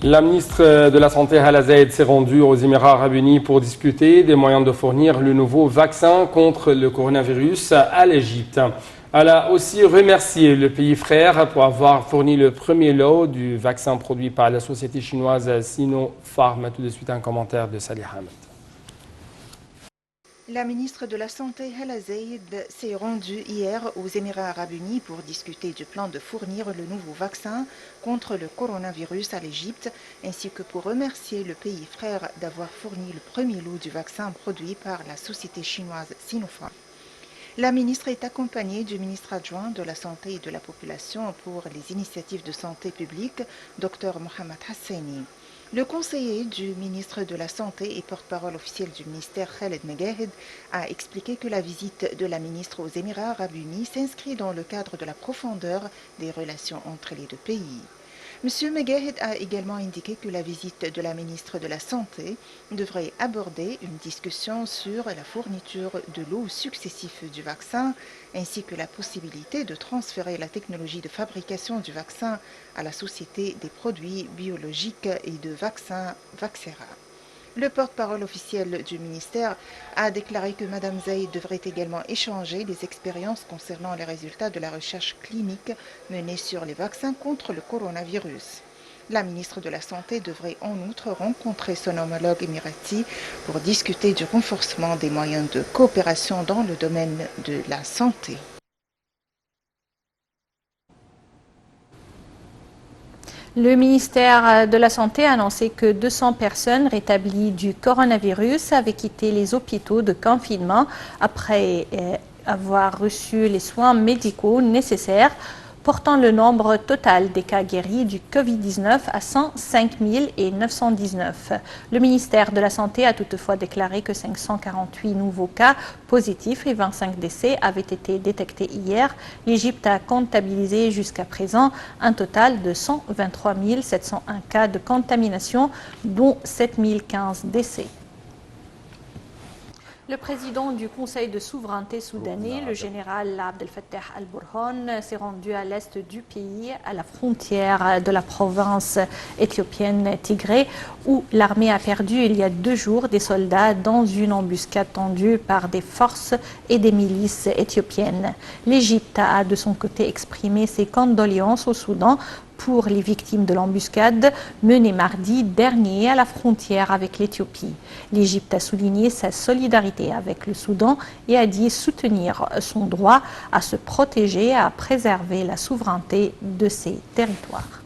La ministre de la Santé, Hala Zeid, s'est rendue aux Émirats Arabes Unis pour discuter des moyens de fournir le nouveau vaccin contre le coronavirus à l'Égypte. Elle a aussi remercié le pays frère pour avoir fourni le premier lot du vaccin produit par la société chinoise Sinopharm. Tout de suite, un commentaire de Salih Ahmed. La ministre de la Santé, Hala Zeid, s'est rendue hier aux Émirats Arabes Unis pour discuter du plan de fournir le nouveau vaccin contre le coronavirus à l'Égypte, ainsi que pour remercier le pays frère d'avoir fourni le premier lot du vaccin produit par la société chinoise Sinopharm. La ministre est accompagnée du ministre adjoint de la Santé et de la Population pour les initiatives de santé publique, Dr Mohamed Hassaini. Le conseiller du ministre de la Santé et porte-parole officiel du ministère, Khaled Megahed, a expliqué que la visite de la ministre aux Émirats Arabes Unis s'inscrit dans le cadre de la profondeur des relations entre les deux pays. M. Megahed a également indiqué que la visite de la ministre de la Santé devrait aborder une discussion sur la fourniture de lots successifs du vaccin, ainsi que la possibilité de transférer la technologie de fabrication du vaccin à la Société des produits biologiques et de vaccins Vaxera. Le porte-parole officiel du ministère a déclaré que Mme Zeid devrait également échanger des expériences concernant les résultats de la recherche clinique menée sur les vaccins contre le coronavirus. La ministre de la Santé devrait en outre rencontrer son homologue émirati pour discuter du renforcement des moyens de coopération dans le domaine de la santé. Le ministère de la Santé a annoncé que 200 personnes rétablies du coronavirus avaient quitté les hôpitaux de confinement après avoir reçu les soins médicaux nécessaires, portant le nombre total des cas guéris du Covid-19 à 105 919. Le ministère de la Santé a toutefois déclaré que 548 nouveaux cas positifs et 25 décès avaient été détectés hier. L'Égypte a comptabilisé jusqu'à présent un total de 123 701 cas de contamination, dont 7015 décès. Le président du Conseil de souveraineté soudanais, le général Abdel Fattah al-Burhan, s'est rendu à l'est du pays, à la frontière de la province éthiopienne Tigré, où l'armée a perdu il y a 2 jours des soldats dans une embuscade tendue par des forces et des milices éthiopiennes. L'Égypte a de son côté exprimé ses condoléances au Soudan pour les victimes de l'embuscade menée mardi dernier à la frontière avec l'Éthiopie. L'Égypte a souligné sa solidarité avec le Soudan et a dit soutenir son droit à se protéger et à préserver la souveraineté de ses territoires.